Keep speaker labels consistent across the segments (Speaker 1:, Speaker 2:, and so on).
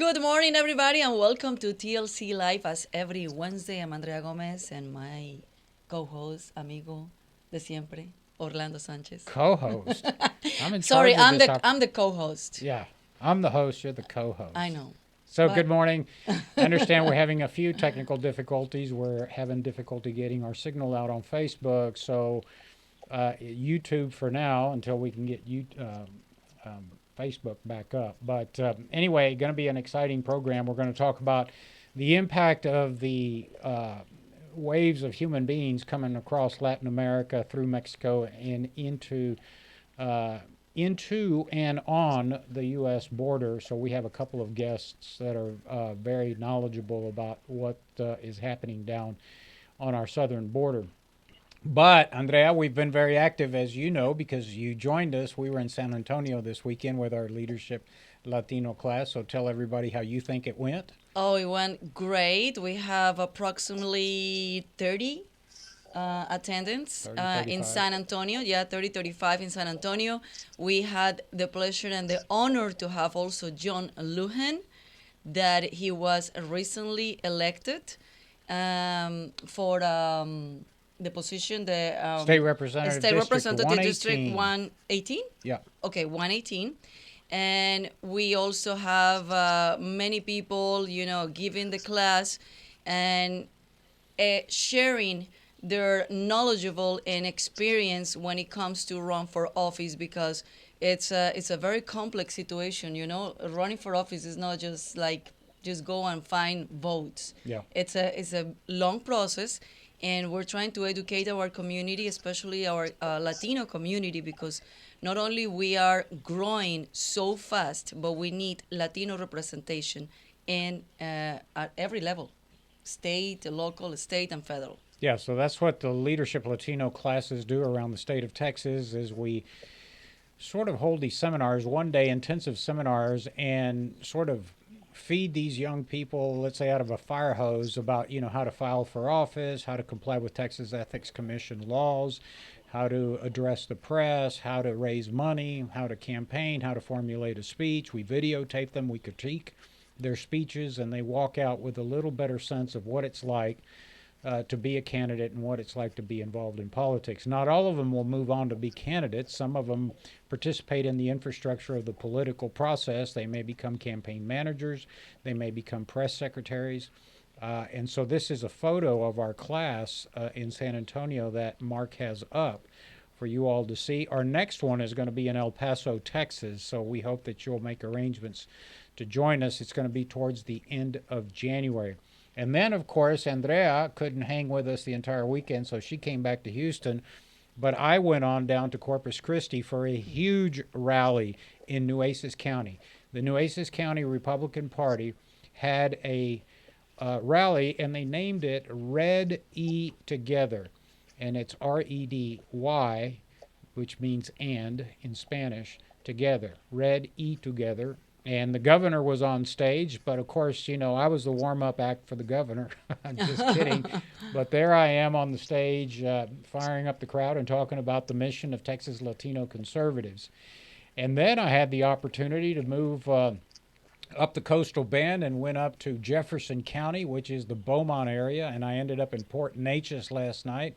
Speaker 1: Good morning, everybody, and welcome to TLC Live. As every Wednesday, I'm Andrea Gomez and my co-host, amigo de siempre, Orlando Sanchez.
Speaker 2: Co-host. I'm in
Speaker 1: Sorry,
Speaker 2: charge of
Speaker 1: I'm
Speaker 2: this.
Speaker 1: the co-host.
Speaker 2: Yeah, I'm the host. You're the co-host.
Speaker 1: I know,
Speaker 2: So
Speaker 1: but
Speaker 2: good morning. I understand we're having a few technical difficulties. We're having difficulty getting our signal out on Facebook. So YouTube for now until we can get Facebook back up. But anyway, going to be an exciting program. We're going to talk about the impact of the waves of human beings coming across Latin America through Mexico and into and on the U.S. border. So we have a couple of guests that are very knowledgeable about what is happening down on our southern border. But, Andrea, we've been very active, as you know, because you joined us. We were in San Antonio this weekend with our leadership Latino class. So tell everybody how you think it went.
Speaker 1: oh, it went great. We have approximately 30 attendance
Speaker 2: 30,
Speaker 1: in
Speaker 2: 35.
Speaker 1: San Antonio. Yeah, 30, 35 in San Antonio. We had the pleasure and the honor to have also John Lujan, that he was recently elected for the position, the
Speaker 2: State Representative
Speaker 1: State
Speaker 2: District
Speaker 1: Representative District
Speaker 2: 118.
Speaker 1: 118.
Speaker 2: Yeah.
Speaker 1: Okay, 118. And we also have many people, giving the class and sharing their knowledgeable and experience when it comes to run for office, because it's a very complex situation. Running for office is not just like just go and find votes.
Speaker 2: Yeah.
Speaker 1: It's a long process, and we're trying to educate our community, especially our Latino community, because not only we are growing so fast, but we need Latino representation in at every level, state, local, state, and federal.
Speaker 2: Yeah, so that's what the Leadership Latino classes do around the state of Texas is we sort of hold these seminars, one-day intensive seminars, and sort of feed these young people, let's say out of a fire hose, about how to file for office, how to comply with Texas Ethics Commission laws, how to address the press, how to raise money, how to campaign, how to formulate a speech. We videotape them, we critique their speeches, and they walk out with a little better sense of what it's like to be a candidate and what it's like to be involved in politics. Not all of them will move on to be candidates. Some of them participate in the infrastructure of the political process. They may become campaign managers. They may become press secretaries. And so this is a photo of our class in San Antonio that Mark has up for you all to see. Our next one is going to be in El Paso, Texas. So we hope that you'll make arrangements to join us. It's going to be towards the end of January. And then, of course, Andrea couldn't hang with us the entire weekend, so she came back to Houston. But I went on down to Corpus Christi for a huge rally in Nueces County. The Nueces County Republican Party had a rally, and they named it Red E Together. And it's REDY, which means and in Spanish, together. Red E Together. And the governor was on stage, but of course, I was the warm-up act for the governor. I'm just kidding. But there I am on the stage, firing up the crowd and talking about the mission of Texas Latino Conservatives. And then I had the opportunity to move up the coastal bend and went up to Jefferson County, which is the Beaumont area, and I ended up in Port Neches last night,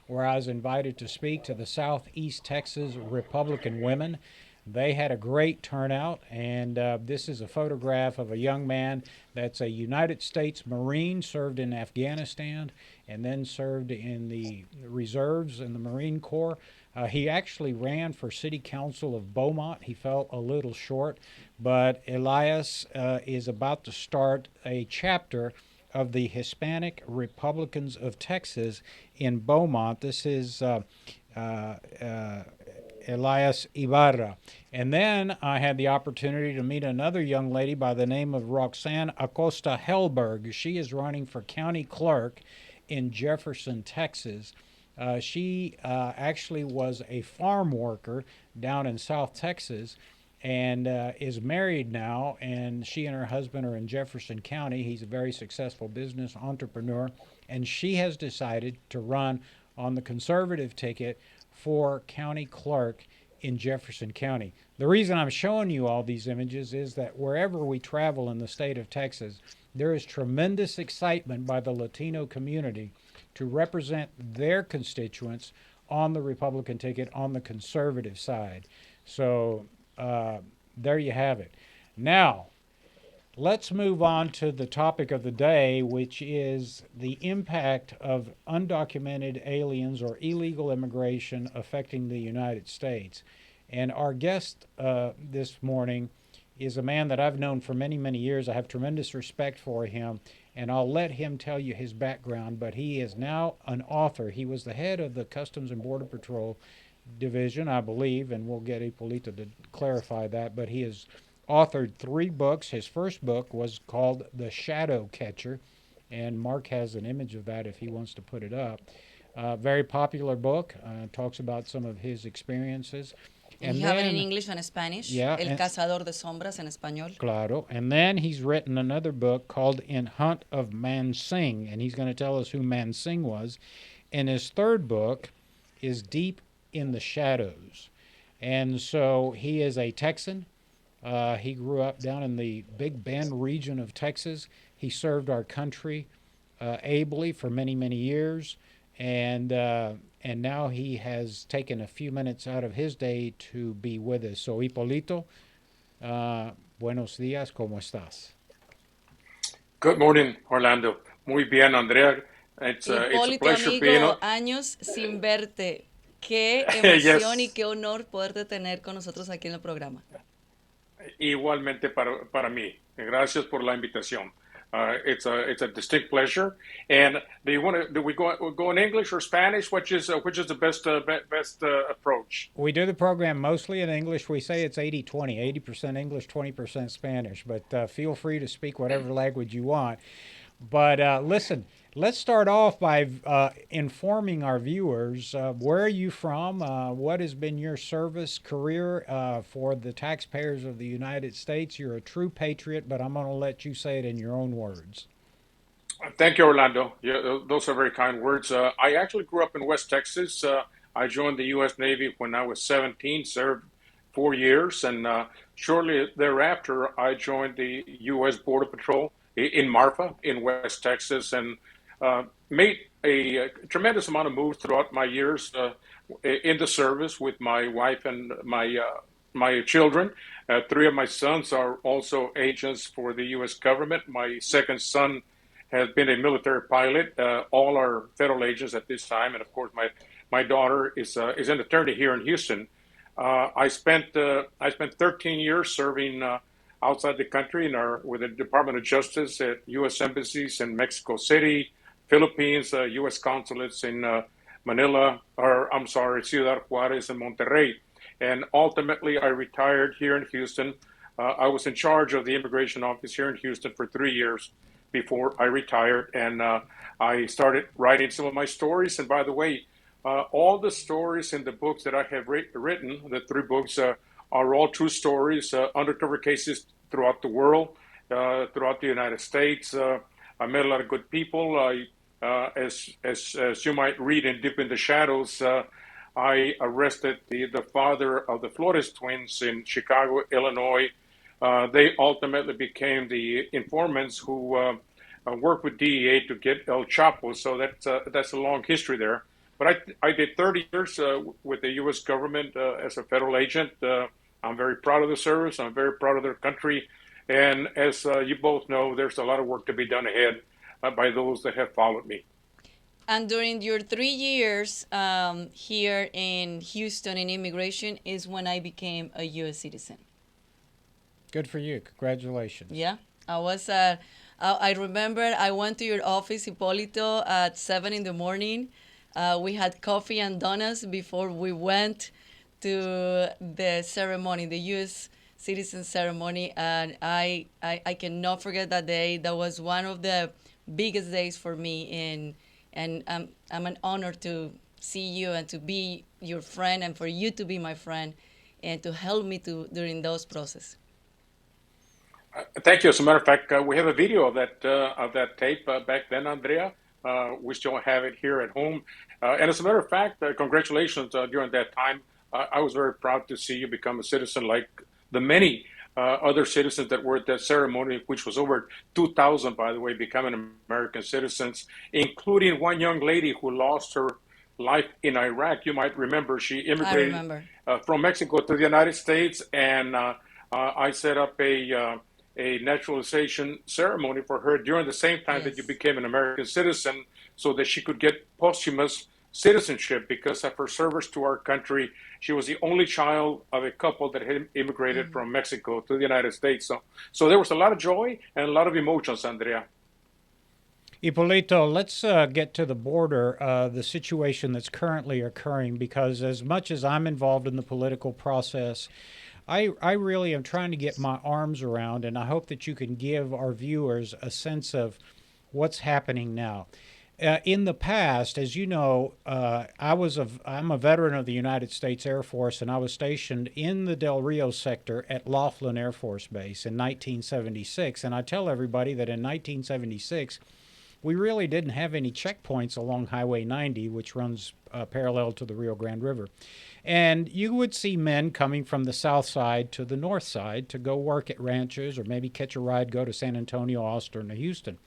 Speaker 2: where I was invited to speak to the Southeast Texas Republican women. They had a great turnout, and this is a photograph of a young man that's a United States Marine, served in Afghanistan, and then served in the reserves in the Marine Corps. He actually ran for city council of Beaumont. He fell a little short, but Elias is about to start a chapter of the Hispanic Republicans of Texas in Beaumont. This is Elias Ibarra. And then I had the opportunity to meet another young lady by the name of Roxanne Acosta Helberg. She is running for county clerk in Jefferson, Texas. She actually was a farm worker down in South Texas and is married now, and she and her husband are in Jefferson County. He's a very successful business entrepreneur, and she has decided to run on the conservative ticket for county clerk in Jefferson County. The reason I'm showing you all these images is that wherever we travel in the state of Texas, there is tremendous excitement by the Latino community to represent their constituents on the Republican ticket on the conservative side. So there you have it. Now, let's move on to the topic of the day, which is the impact of undocumented aliens or illegal immigration affecting the United States. And our guest this morning is a man that I've known for many, many years. I have tremendous respect for him, and I'll let him tell you his background, but he is now an author. He was the head of the Customs and Border Patrol Division, I believe, and we'll get Hipolito to clarify that, but he has authored 3 books. His first book was called The Shadow Catcher, and Mark has an image of that if he wants to put it up. Very popular book, talks about some of his experiences.
Speaker 1: And you have it in English and Spanish.
Speaker 2: Yeah,
Speaker 1: El Cazador de Sombras en español.
Speaker 2: Claro. And then he's written another book called In Hunt of Mansing, and he's going to tell us who Mansing was. And his third book is Deep in the Shadows. And so he is a Texan. He grew up down in the Big Bend region of Texas. He served our country ably for many, many years. And now he has taken a few minutes out of his day to be with us. So, Hipolito, buenos días, ¿cómo estás?
Speaker 3: Good morning, Orlando. Muy bien, Andrea. It's a
Speaker 1: Hipólito,
Speaker 3: pleasure
Speaker 1: amigo,
Speaker 3: being on.
Speaker 1: años sin verte. Qué
Speaker 3: Yes.
Speaker 1: emoción y qué honor poderte tener con nosotros aquí en el programa.
Speaker 3: Igualmente para mí. Gracias por la invitación. It's a distinct pleasure. And do we go in English or Spanish? Which is the best approach?
Speaker 2: We do the program mostly in English. We say it's 80-20, 80% English, 20% Spanish. But feel free to speak whatever language you want. But listen, let's start off by informing our viewers. Where are you from? What has been your service career for the taxpayers of the United States? You're a true patriot, but I'm going to let you say it in your own words.
Speaker 3: Thank you, Orlando. Yeah, those are very kind words. I actually grew up in West Texas. I joined the U.S. Navy when I was 17, served 4 years, and shortly thereafter, I joined the U.S. Border Patrol in Marfa in West Texas, and made a tremendous amount of moves throughout my years in the service with my wife and my children. 3 of my sons are also agents for the U.S. government. My second son has been a military pilot. All are federal agents at this time, and of course, my daughter is an attorney here in Houston. I spent 13 years serving outside the country with the Department of Justice at U.S. embassies in Mexico City, Philippines, U.S. consulates in Ciudad Juarez and Monterrey. And ultimately, I retired here in Houston. I was in charge of the immigration office here in Houston for 3 years before I retired. And I started writing some of my stories. And by the way, all the stories in the books that I have written, the 3 books, are all true stories, undercover cases throughout the world, throughout the United States. I met a lot of good people. As you might read in Deep in the Shadows, I arrested the father of the Flores twins in Chicago, Illinois. They ultimately became the informants who worked with DEA to get El Chapo. So that's a long history there. But I did 30 years with the U.S. government as a federal agent. I'm very proud of the service. I'm very proud of their country. And as you both know, there's a lot of work to be done ahead by those that have followed me.
Speaker 1: And during your 3 years here in Houston in immigration is when I became a U.S. citizen.
Speaker 2: Good for you. Congratulations.
Speaker 1: Yeah. I remember I went to your office, Hipolito, at 7 in the morning. We had coffee and donuts before we went to the ceremony, the U.S. citizen ceremony, and I cannot forget that day. That was one of the biggest days for me, and I'm an honor to see you and to be your friend, and for you to be my friend, and to help me during those processes.
Speaker 3: Thank you. As a matter of fact, we have a video of that tape back then, Andrea. We still have it here at home. And as a matter of fact, congratulations during that time. I was very proud to see you become a citizen like the many other citizens that were at that ceremony, which was over 2,000, by the way, becoming American citizens, including one young lady who lost her life in Iraq. You might remember she
Speaker 1: I
Speaker 3: immigrated
Speaker 1: remember.
Speaker 3: from Mexico to the United States, and I set up a naturalization ceremony for her during the same time that you
Speaker 1: Yes.
Speaker 3: became an American citizen, so that she could get posthumous citizenship because of her service to our country. She was the only child of a couple that had immigrated from Mexico to the United States. So there was a lot of joy and a lot of emotions, Andrea.
Speaker 2: Hipolito, let's get to the border, the situation that's currently occurring, because as much as I'm involved in the political process, I really am trying to get my arms around, and I hope that you can give our viewers a sense of what's happening now. In the past, as you know, I'm a veteran of the United States Air Force, and I was stationed in the Del Rio sector at Laughlin Air Force Base in 1976. And I tell everybody that in 1976, we really didn't have any checkpoints along Highway 90, which runs parallel to the Rio Grande River. And you would see men coming from the south side to the north side to go work at ranches or maybe catch a ride, go to San Antonio, Austin, or Houston.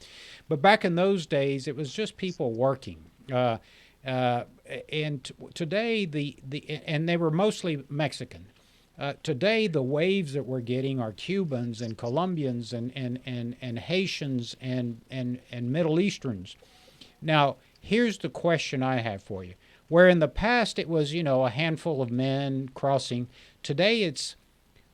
Speaker 2: But back in those days, it was just people working. Uh, Today, and they were mostly Mexican. Today, the waves that we're getting are Cubans and Colombians and Haitians and Middle Easterns. Now, here's the question I have for you. Where in the past it was, a handful of men crossing, today it's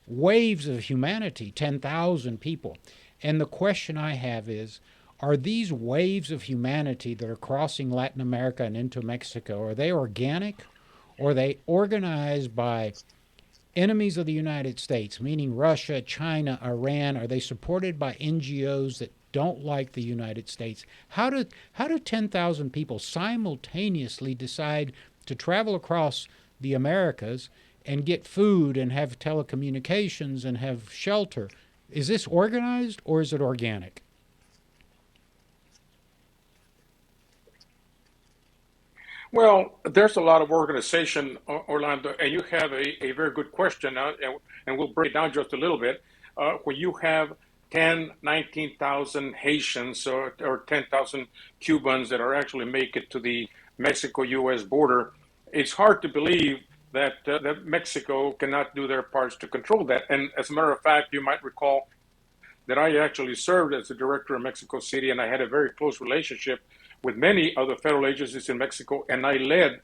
Speaker 2: waves of humanity, 10,000 people. And the question I have is, are these waves of humanity that are crossing Latin America and into Mexico, are they organic, or are they organized by enemies of the United States, meaning Russia, China, Iran? Are they supported by NGOs that don't like the United States? How do 10,000 people simultaneously decide to travel across the Americas and get food and have telecommunications and have shelter? Is this organized or is it organic?
Speaker 3: Well, there's a lot of organization, Orlando, and you have a very good question, and we'll break it down just a little bit. Where you have 10, 19,000 Haitians or 10,000 Cubans that are actually make it to the Mexico-U.S. border, it's hard to believe that Mexico cannot do their parts to control that. And as a matter of fact, you might recall that I actually served as the director of Mexico City, and I had a very close relationship with many of the federal agencies in Mexico, and I led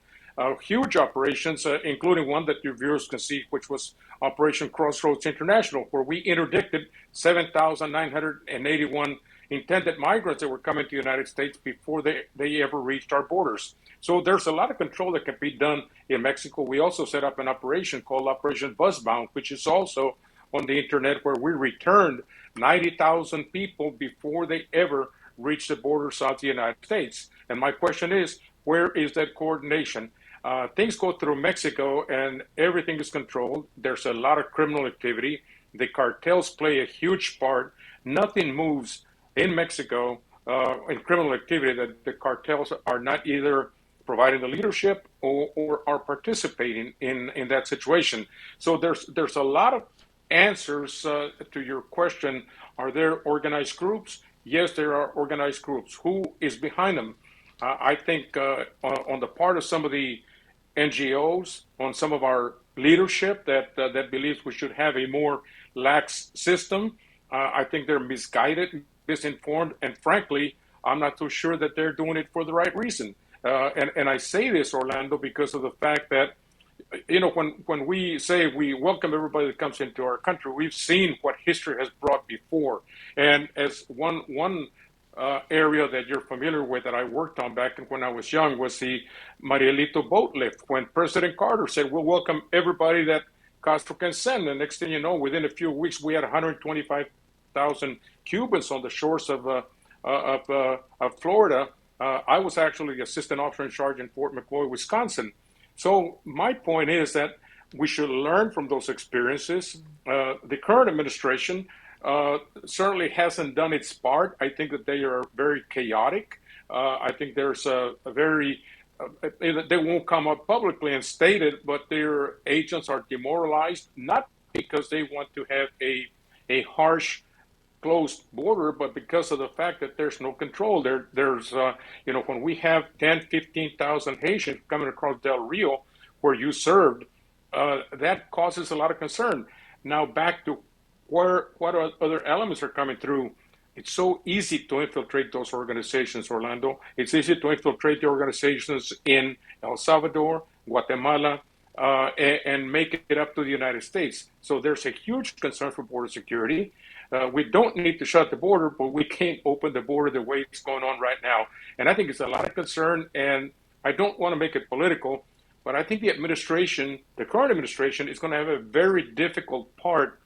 Speaker 3: huge operations, including one that your viewers can see, which was Operation Crossroads International, where we interdicted 7,981 intended migrants that were coming to the United States before they ever reached our borders. So there's a lot of control that can be done in Mexico. We also set up an operation called Operation Buzzbound, which is also on the internet, where we returned 90,000 people before they ever reached the borders of the United States. And my question is, where is that coordination? Things go through Mexico and everything is controlled. There's a lot of criminal activity. The cartels play a huge part. Nothing moves in Mexico in criminal activity that the cartels are not either providing the leadership or are participating in that situation. So there's a lot of answers to your question. Are there organized groups? Yes, there are organized groups. Who is behind them? I think on the part of some of the NGOs, on some of our leadership that believes we should have a more lax system, I think they're misguided, misinformed, and frankly, I'm not so sure that they're doing it for the right reason. And I say this, Orlando, because of the fact that when we say we welcome everybody that comes into our country, we've seen what history has brought before. And as one area that you're familiar with that I worked on back when I was young was the Marielito boat lift, when President Carter said, we'll welcome everybody that Castro can send. And next thing you know, within a few weeks, we had 125,000 Cubans on the shores of Florida. I was actually the assistant officer in charge in Fort McCoy, Wisconsin. So my point is that we should learn from those experiences. The current administration certainly hasn't done its part. I think that they are very chaotic. I think there's a very they won't come up publicly and state it, but their agents are demoralized, not because they want to have a harsh closed border, but because of the fact that there's no control. There's when we have 10, 15,000 Haitians coming across Del Rio, where you served, that causes a lot of concern. Now back to what other elements are coming through. It's so easy to infiltrate those organizations, Orlando. It's easy to infiltrate the organizations in El Salvador, Guatemala, and make it up to the United States. So there's a huge concern for border security. We don't need to shut the border, but we can't open the border the way it's going on right now. And I think it's a lot of concern, and I don't want to make it political, but I think the current administration, is going to have a very difficult part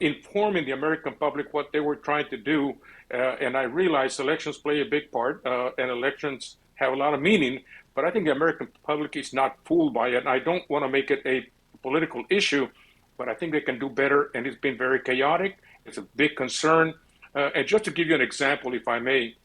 Speaker 3: informing the American public what they were trying to do. And I realize elections play a big part, and elections have a lot of meaning, but I think the American public is not fooled by it. And I don't want to make it a political issue, but I think they can do better, and it's been very chaotic. It's a big concern. And just to give you an example, if I may,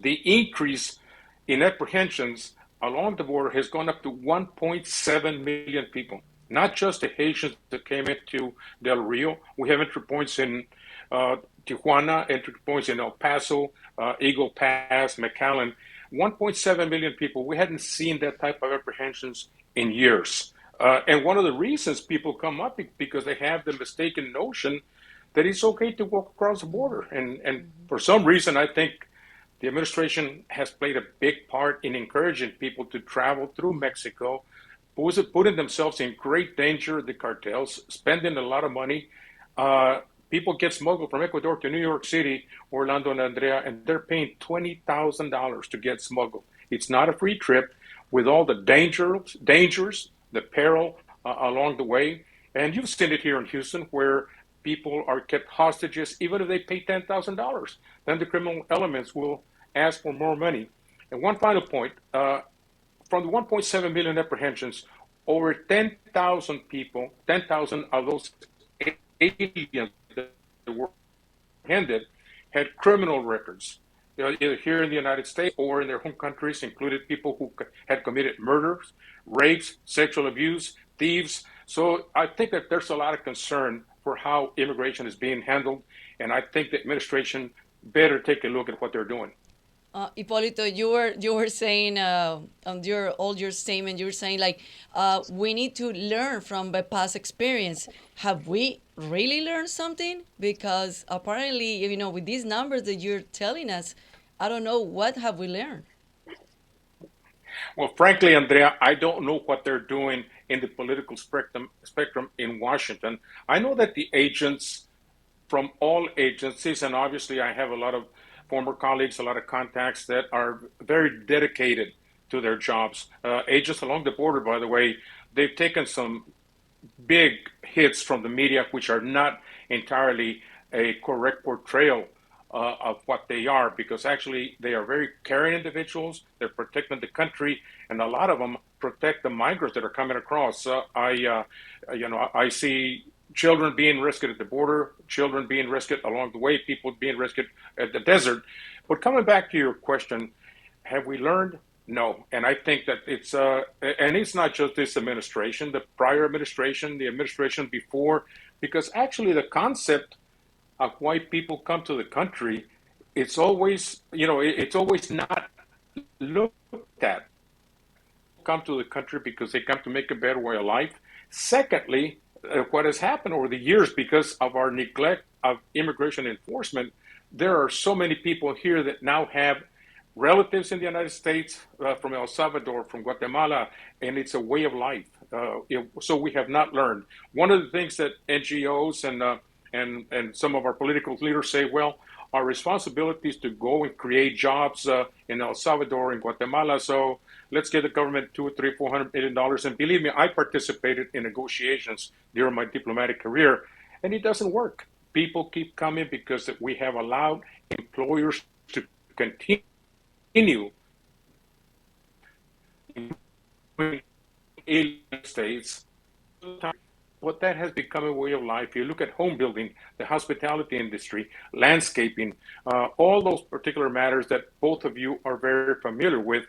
Speaker 3: the increase in apprehensions along the border has gone up to 1.7 million people. Not just the Haitians that came into Del Rio. We have entry points in Tijuana, entry points in El Paso, Eagle Pass, McAllen. 1.7 million people. We hadn't seen that type of apprehensions in years. And one of the reasons people come up is because they have the mistaken notion that it's okay to walk across the border. And for some reason, I think the administration has played a big part in encouraging people to travel through Mexico, putting themselves in great danger, the cartels, spending a lot of money. People get smuggled from Ecuador to New York City, Orlando and Andrea, and they're paying $20,000 to get smuggled. It's not a free trip, with all the dangers, the peril along the way. And you've seen it here in Houston, where people are kept hostages, even if they pay $10,000. Then the criminal elements will ask for more money. And one final point, from the 1.7 million apprehensions, over 10,000 people, 10,000 of those aliens that were apprehended had criminal records, either here in the United States or in their home countries, included people who had committed murders, rapes, sexual abuse, thieves. So I think that there's a lot of concern for how immigration is being handled, and I think the administration better take a look at what they're doing.
Speaker 1: Hipolito, you were saying on your statement, you were saying like we need to learn from the past experience. Have we really learned something? Because apparently, with these numbers that you're telling us, I don't know, what have we learned?
Speaker 3: Well, frankly, Andrea, I don't know what they're doing in the political spectrum in Washington. I know that the agents from all agencies, and obviously I have a lot of former colleagues, a lot of contacts that are very dedicated to their jobs. Agents along the border, by the way, they've taken some big hits from the media, which are not entirely a correct portrayal of what they are, because actually they are very caring individuals. They're protecting the country, and a lot of them protect the migrants that are coming across. I see children being rescued at the border, children being rescued along the way, people being rescued at the desert. But coming back to your question, have we learned? No. And I think that and it's not just this administration, the prior administration, the administration before, because actually the concept of why people come to the country, it's always not looked at. Come to the country because they come to make a better way of life. Secondly, what has happened over the years, because of our neglect of immigration enforcement, there are so many people here that now have relatives in the United States, from El Salvador, from Guatemala, and it's a way of life. So we have not learned. One of the things that NGOs and some of our political leaders say, well, our responsibility is to go and create jobs in El Salvador and Guatemala. So let's give the government $200, $300, $400 million. And believe me, I participated in negotiations during my diplomatic career, and it doesn't work. People keep coming because we have allowed employers to continue in the States. But that has become a way of life. You look at home building, the hospitality industry, landscaping, all those particular matters that both of you are very familiar with.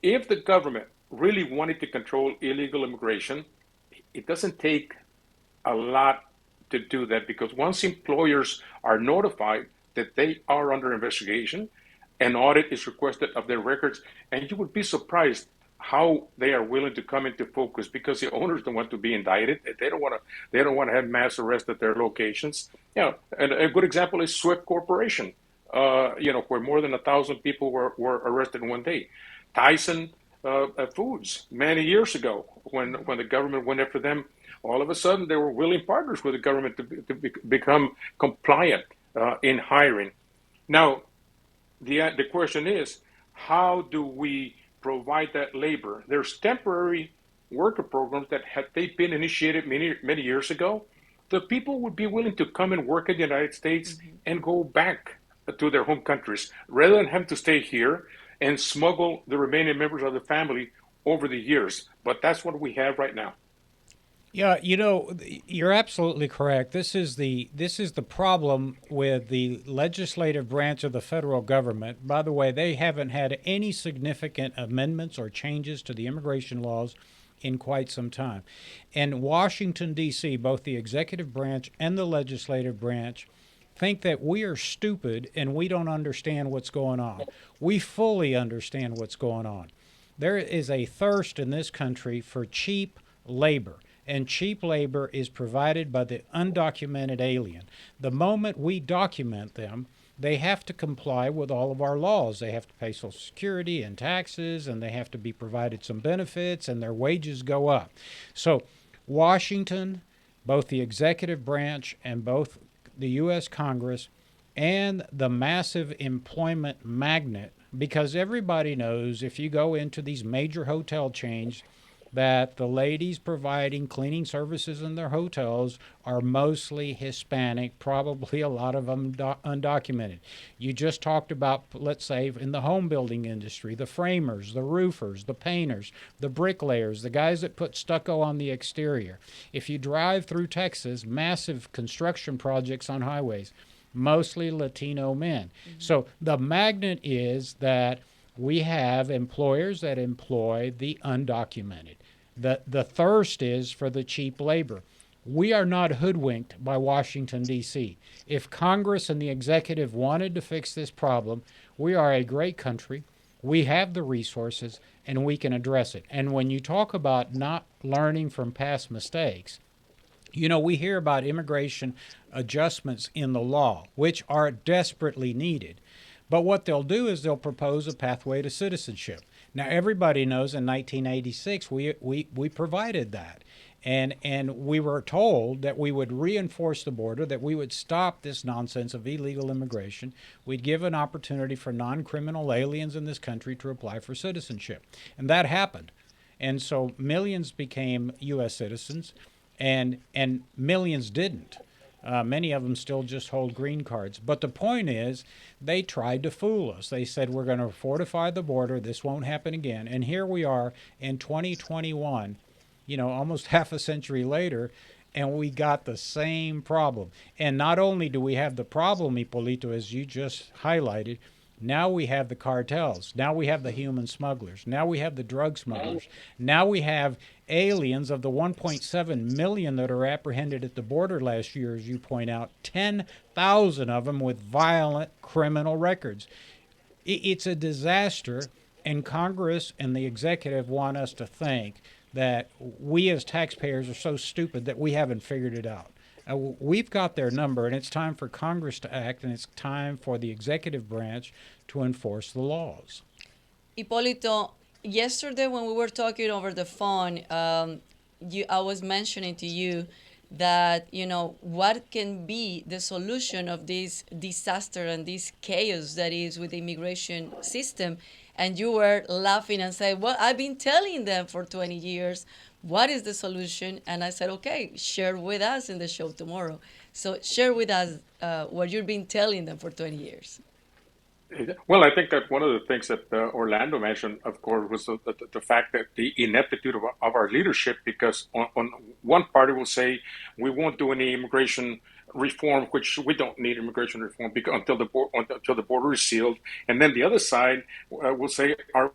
Speaker 3: if the government really wanted to control illegal immigration, it doesn't take a lot to do that, because once employers are notified that they are under investigation, an audit is requested of their records, and you would be surprised how they are willing to come into focus, because the owners don't want to be indicted. They don't want to. They don't want to have mass arrests at their locations. And a good example is Swift Corporation. Where more than 1,000 people were arrested in one day. Tyson Foods, many years ago, when the government went after them, all of a sudden they were willing partners with the government become compliant in hiring. Now, the question is, how do we provide that labor? There's temporary worker programs that had they been initiated many years ago, the people would be willing to come and work in the United States and go back to their home countries rather than having to stay here and smuggle the remaining members of the family over the years. But that's what we have right now.
Speaker 2: Yeah, you're absolutely correct. This is the problem with the legislative branch of the federal government. By the way, they haven't had any significant amendments or changes to the immigration laws in quite some time. And Washington, D.C., both the executive branch and the legislative branch think that we are stupid and we don't understand what's going on. We fully understand what's going on. There is a thirst in this country for cheap labor. And cheap labor is provided by the undocumented alien. The moment we document them, they have to comply with all of our laws. They have to pay Social Security and taxes, and they have to be provided some benefits, and their wages go up. So Washington, both the executive branch and both the U.S. Congress, and the massive employment magnet, because everybody knows if you go into these major hotel chains, that the ladies providing cleaning services in their hotels are mostly Hispanic, probably a lot of them undocumented. You just talked about, let's say, in the home building industry, the framers, the roofers, the painters, the bricklayers, the guys that put stucco on the exterior. If you drive through Texas, massive construction projects on highways, mostly Latino men. So the magnet is that we have employers that employ the undocumented. The thirst is for the cheap labor. We are not hoodwinked by Washington, D.C. If Congress and the executive wanted to fix this problem, we are a great country. We have the resources, and we can address it. And when you talk about not learning from past mistakes, we hear about immigration adjustments in the law, which are desperately needed. But what they'll do is they'll propose a pathway to citizenship. Now, everybody knows in 1986 we provided that. And we were told that we would reinforce the border, that we would stop this nonsense of illegal immigration. We'd give an opportunity for non-criminal aliens in this country to apply for citizenship. And that happened. And so millions became U.S. citizens, and millions didn't. Many of them still just hold green cards. But the point is, they tried to fool us. They said, we're going to fortify the border. This won't happen again. And here we are in 2021, almost half a century later, and we got the same problem. And not only do we have the problem, Hipolito, as you just highlighted, now we have the cartels. Now we have the human smugglers. Now we have the drug smugglers. Now we have aliens. Of the 1.7 million that are apprehended at the border last year, as you point out, 10,000 of them with violent criminal records. It's a disaster, and Congress and the executive want us to think that we as taxpayers are so stupid that we haven't figured it out. We've got their number, and it's time for Congress to act, and it's time for the executive branch to enforce the laws.
Speaker 1: Hipolito, yesterday when we were talking over the phone, I was mentioning to you that, what can be the solution of this disaster and this chaos that is with the immigration system. And you were laughing and saying, well, I've been telling them for 20 years, what is the solution? And I said, okay, share with us in the show tomorrow. So share with us what you've been telling them for 20 years.
Speaker 3: Well, I think that one of the things that Orlando mentioned, of course, was the fact that the ineptitude of our leadership, because on one party will say we won't do any immigration reform, which we don't need immigration reform until the border is sealed, and then the other side will say our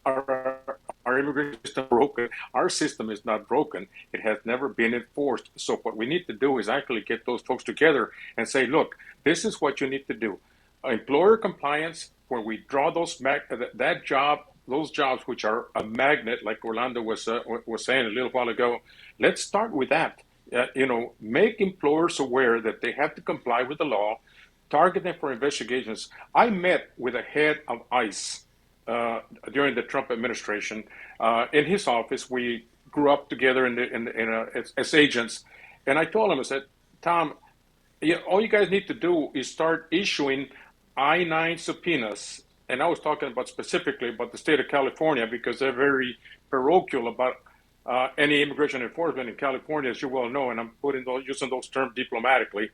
Speaker 3: our immigration system broken. Our system is not broken. It has never been enforced. So what we need to do is actually get those folks together and say, look, this is what you need to do. Employer compliance, where we draw those jobs which are a magnet, like Orlando was saying a little while ago. Let's start with that. Make employers aware that they have to comply with the law, target them for investigations. I met with a head of ICE during the Trump administration. In his office, we grew up together as agents, and I told him, I said, Tom, all you guys need to do is start issuing I-9 subpoenas. And I was talking about specifically about the state of California because they're very parochial about any immigration enforcement in California, as you well know, and I'm using those terms diplomatically.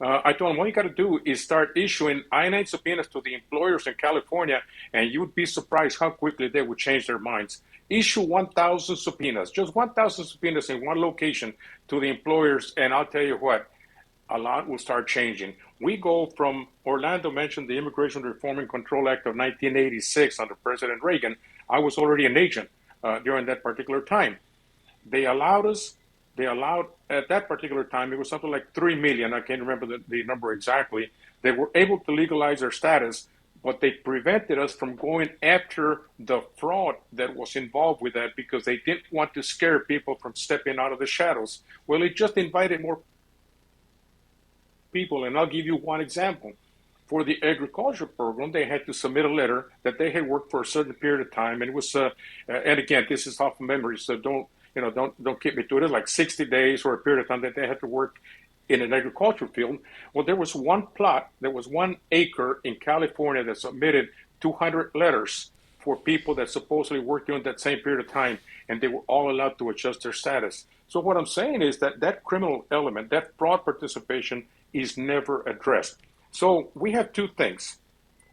Speaker 3: I told them, all you got to do is start issuing I-9 subpoenas to the employers in California, and you'd be surprised how quickly they would change their minds. Issue 1,000 subpoenas, just 1,000 subpoenas in one location to the employers, and I'll tell you what, a lot will start changing. We go from, Orlando mentioned the Immigration Reform and Control Act of 1986 under President Reagan. I was already an agent during that particular time. They allowed at that particular time, it was something like 3 million, I can't remember the number exactly. They were able to legalize their status, but they prevented us from going after the fraud that was involved with that because they didn't want to scare people from stepping out of the shadows. Well, it just invited more people, and I'll give you one example. For the agriculture program, they had to submit a letter that they had worked for a certain period of time, and it was, and again, this is off of memory, so don't keep me to it. It's like 60 days or a period of time that they had to work in an agricultural field. Well, there was one plot, there was 1 acre in California that submitted 200 letters for people that supposedly worked during that same period of time, and they were all allowed to adjust their status. So what I'm saying is that criminal element, that fraud participation, is never addressed. So we have 2 things.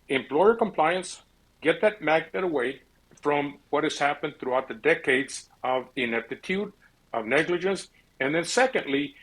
Speaker 3: Employer compliance, get that magnet away from what has happened throughout the decades of ineptitude, of negligence. And then secondly,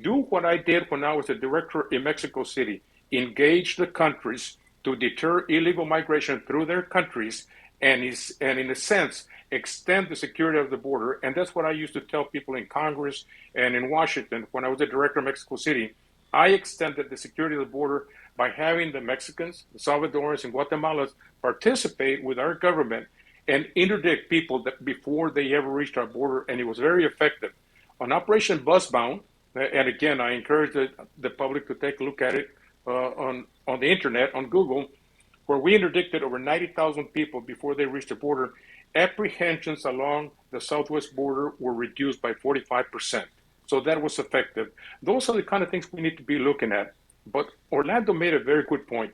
Speaker 3: do what I did when I was a director in Mexico City, engage the countries to deter illegal migration through their countries and in a sense, extend the security of the border. And that's what I used to tell people in Congress and in Washington when I was the director of Mexico City. I extended the security of the border by having the Mexicans, the Salvadorans, and Guatemalans participate with our government and interdict people before they ever reached our border, and it was very effective. On Operation Busbound, and again, I encourage the public to take a look at it on the internet, on Google, where we interdicted over 90,000 people before they reached the border. Apprehensions along the southwest border were reduced by 45%. So that was effective. Those are the kind of things we need to be looking at. But Orlando made a very good point.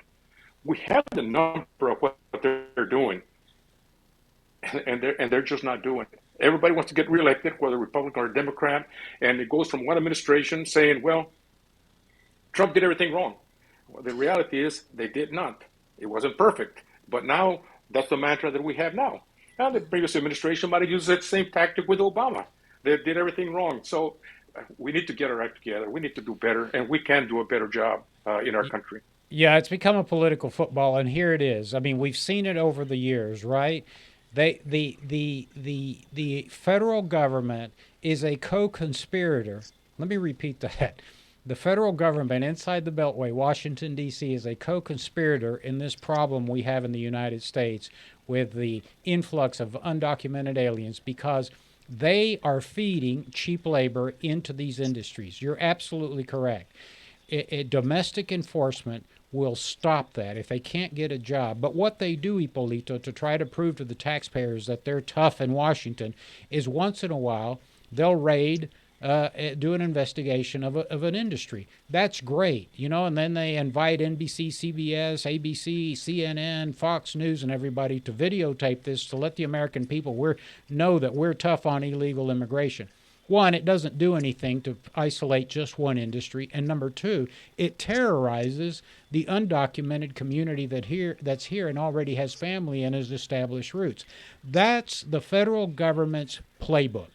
Speaker 3: We have the number of what they're doing, and they're just not doing it. Everybody wants to get reelected, whether Republican or Democrat, and it goes from one administration saying, well, Trump did everything wrong. Well, the reality is they did not. It wasn't perfect. But now that's the mantra that we have now. Now the previous administration might have used that same tactic with Obama. They did everything wrong. So we need to get our act together. We need to do better, and we can do a better job in our country.
Speaker 2: Yeah, it's become a political football, and here it is. I mean, we've seen it over the years, right? The federal government is a co-conspirator. Let me repeat that. The federal government inside the Beltway, Washington, D.C., is a co-conspirator in this problem we have in the United States with the influx of undocumented aliens because they are feeding cheap labor into these industries. You're absolutely correct. Domestic enforcement will stop that if they can't get a job. But what they do, Hipolito, to try to prove to the taxpayers that they're tough in Washington is once in a while they'll raid, do an investigation of an industry. That's great, and then they invite NBC, CBS, ABC, CNN, Fox News, and everybody to videotape this to let the American people know that we're tough on illegal immigration. One, it doesn't do anything to isolate just one industry, and number 2, it terrorizes the undocumented community that's here and already has family and has established roots. That's the federal government's playbook.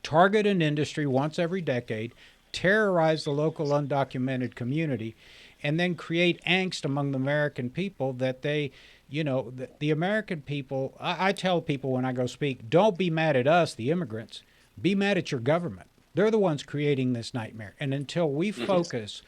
Speaker 2: Target an industry once every decade, terrorize the local undocumented community, and then create angst among the American people that they the American people, I tell people when I go speak, don't be mad at us, the immigrants. Be mad at your government. They're the ones creating this nightmare. And until we focus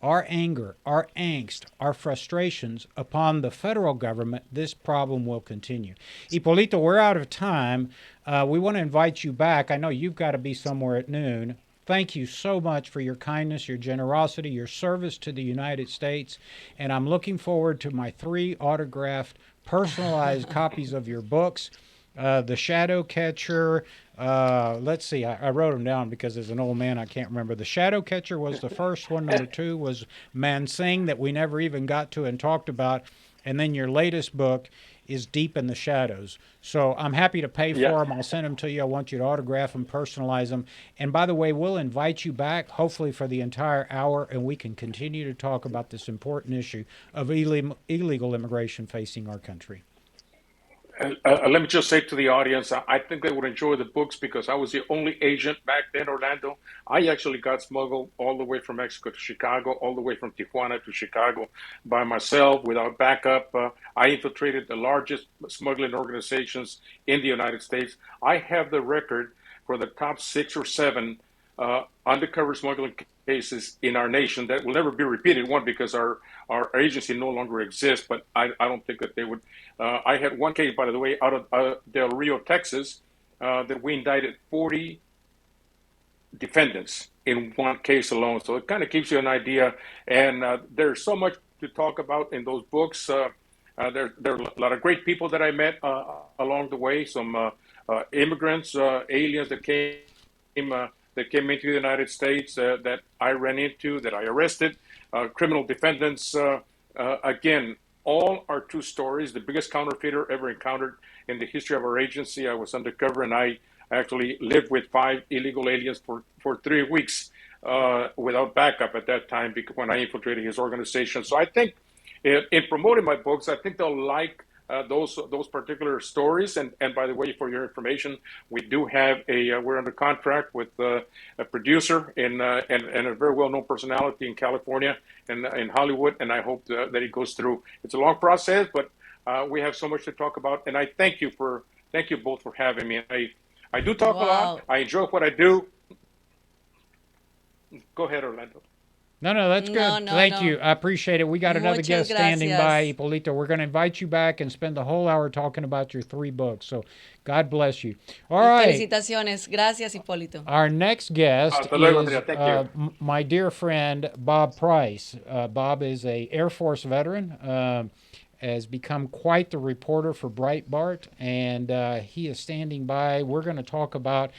Speaker 2: our anger, our angst, our frustrations upon the federal government, this problem will continue. Hipolito, we're out of time. We want to invite you back. I know you've got to be somewhere at noon. Thank you so much for your kindness, your generosity, your service to the United States. And I'm looking forward to my 3 autographed, personalized copies of your books. The Shadow Catcher. Let's see. I wrote them down because as an old man, I can't remember. The Shadow Catcher was the first one. Number 2 was Mansing that we never even got to and talked about. And then your latest book is Deep in the Shadows. So I'm happy to pay for them. I'll send them to you. I want you to autograph them, personalize them. And by the way, we'll invite you back, hopefully for the entire hour, and we can continue to talk about this important issue of illegal immigration facing our country.
Speaker 3: Let me just say to the audience, I think they would enjoy the books because I was the only agent back then, Orlando. I actually got smuggled all the way from Mexico to Chicago, all the way from Tijuana to Chicago by myself without backup. I infiltrated the largest smuggling organizations in the United States. I have the record for the top 6 or 7 undercover smuggling cases in our nation that will never be repeated. One, because our agency no longer exists, but I don't think that they would. I had one case, by the way, out of Del Rio, Texas, that we indicted 40 defendants in one case alone. So it kind of gives you an idea. And there's so much to talk about in those books. There are a lot of great people that I met along the way. Some immigrants, aliens that came into the United States that I ran into, that I arrested, criminal defendants. Again, all are true stories. The biggest counterfeiter ever encountered in the history of our agency. I was undercover, and I actually lived with 5 illegal aliens for 3 weeks without backup at that time because when I infiltrated his organization. So I think in promoting my books, I think they'll like those particular stories. And by the way, for your information, we do have we're under contract with a producer and a very well-known personality in California and in Hollywood. And I hope that it goes through. It's a long process, but we have so much to talk about. And I thank you both for having me. I do talk a lot. I enjoy what I do. Go ahead, Orlando.
Speaker 2: No, that's good. Thank you. I appreciate it. We got another guest standing by, Hipolito. We're going to invite you back and spend the whole hour talking about your 3 books. So God bless you. All right.
Speaker 1: Felicitaciones. Gracias, Hipolito.
Speaker 2: Our next guest is my dear friend, Bob Price. Bob is an Air Force veteran, has become quite the reporter for Breitbart, and he is standing by. We're going to talk about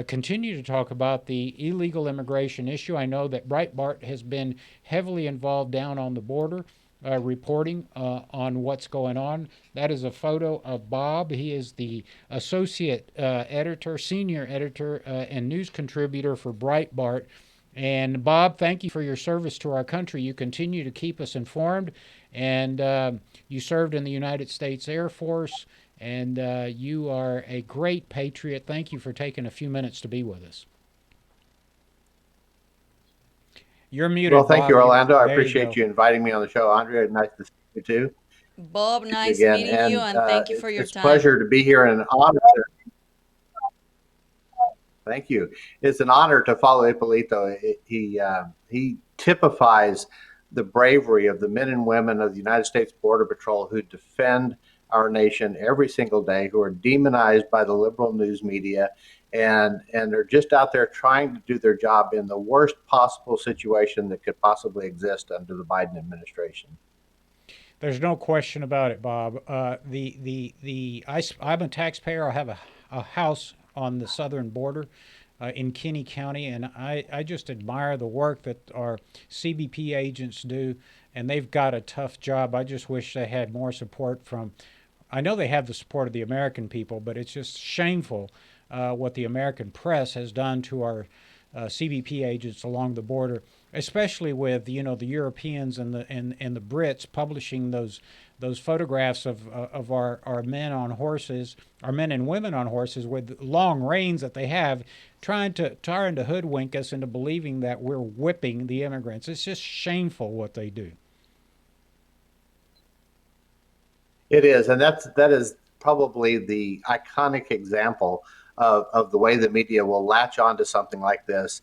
Speaker 2: continue to talk about the illegal immigration issue. I know that Breitbart has been heavily involved down on the border, reporting on what's going on. That is a photo of Bob. He is the associate editor, senior editor, and news contributor for Breitbart. And Bob, thank you for your service to our country. You continue to keep us informed, and you served in the United States Air Force. And you are a great patriot. Thank you for taking a few minutes to be with us. You're muted,
Speaker 4: Well, thank
Speaker 2: Bob.
Speaker 4: you, Orlando. I appreciate you inviting me on the show. Andrea, nice to see you too.
Speaker 1: Bob, nice meeting you, and thank you for your time.
Speaker 4: It's a pleasure to be here and an honor. Thank you. It's an honor to follow Hipolito. He typifies the bravery of the men and women of the United States Border Patrol who defend our nation every single day, who are demonized by the liberal news media, and they're just out there trying to do their job in the worst possible situation that could possibly exist under the Biden administration.
Speaker 2: There's no question about it, Bob. I'm a taxpayer. I have a house on the southern border in Kinney County, and I just admire the work that our CBP agents do, and they've got a tough job. I just wish they had more support from. I know they have the support of the American people, but it's just shameful what the American press has done to our CBP agents along the border, especially with the Europeans and the Brits publishing those photographs of our men on horses, our men and women on horses with long reins that they have, trying to hoodwink us into believing that we're whipping the immigrants. It's just shameful what they do.
Speaker 4: It is, and that is probably the iconic example of the way the media will latch onto something like this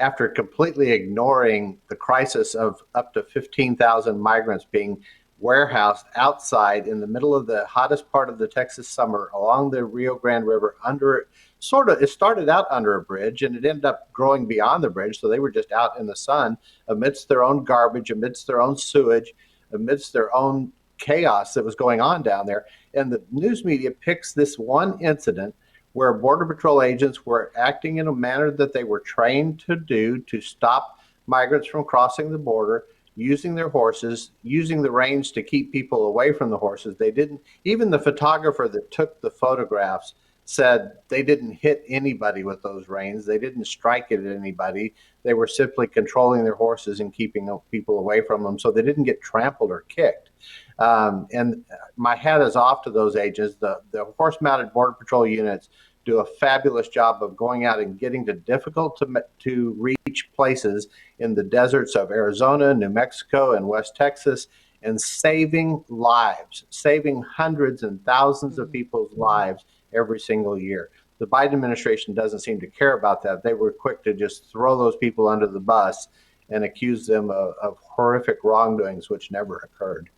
Speaker 4: after completely ignoring the crisis of up to 15,000 migrants being warehoused outside in the middle of the hottest part of the Texas summer along the Rio Grande River under it started out under a bridge and it ended up growing beyond the bridge. So they were just out in the sun amidst their own garbage, amidst their own sewage, amidst their own chaos that was going on down there. And the news media picks this one incident where Border Patrol agents were acting in a manner that they were trained to do to stop migrants from crossing the border, using their horses, using the reins to keep people away from the horses. They didn't, even the photographer that took the photographs said they didn't hit anybody with those reins. They didn't strike at anybody. They were simply controlling their horses and keeping people away from them so they didn't get trampled or kicked. And my hat is off to those agents. The horse-mounted Border Patrol units do a fabulous job of going out and getting to difficult to reach places in the deserts of Arizona, New Mexico, and West Texas, and saving lives, saving hundreds and thousands of people's lives every single year. The Biden administration doesn't seem to care about that. They were quick to just throw those people under the bus and accuse them of horrific wrongdoings, which never occurred.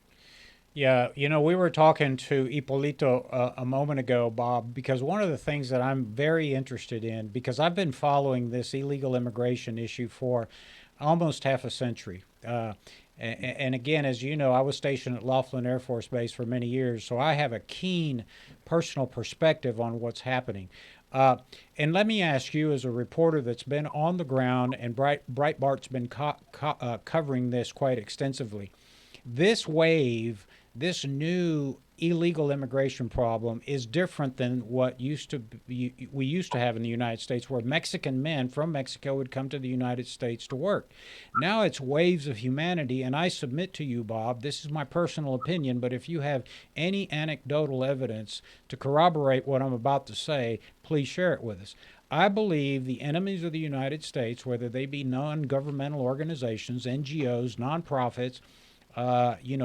Speaker 2: Yeah, we were talking to Hipolito a moment ago, Bob, because one of the things that I'm very interested in, because I've been following this illegal immigration issue for almost half a century. And again, as you know, I was stationed at Laughlin Air Force Base for many years, so I have a keen personal perspective on what's happening. And let me ask you, as a reporter that's been on the ground, and Breitbart's been covering this quite extensively, this wave, this new illegal immigration problem is different than what we used to have in the United States, where Mexican men from Mexico would come to the United States to work. Now it's waves of humanity, and I submit to you, Bob, this is my personal opinion, but if you have any anecdotal evidence to corroborate what I'm about to say, please share it with us. I believe the enemies of the United States, whether they be non-governmental organizations, NGOs, nonprofits,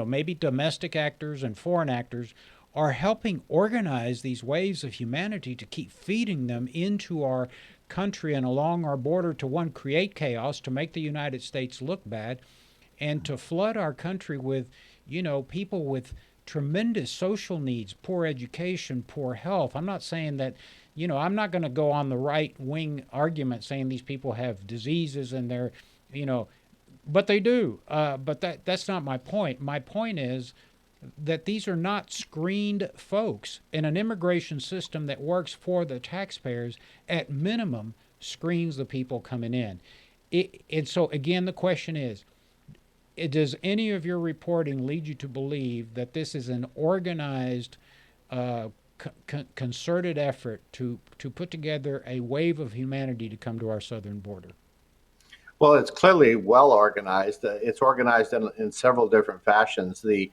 Speaker 2: maybe domestic actors and foreign actors, are helping organize these waves of humanity to keep feeding them into our country and along our border to, one, create chaos, to make the United States look bad, and to flood our country with, people with tremendous social needs, poor education, poor health. I'm not saying that, I'm not going to go on the right-wing argument saying these people have diseases and they're, but they do. But that's not my point. My point is that these are not screened folks. In an immigration system that works for the taxpayers, at minimum, screens the people coming in. And so, again, the question is, does any of your reporting lead you to believe that this is an organized, concerted effort to put together a wave of humanity to come to our southern border?
Speaker 4: Well, it's clearly well organized. It's organized in several different fashions. The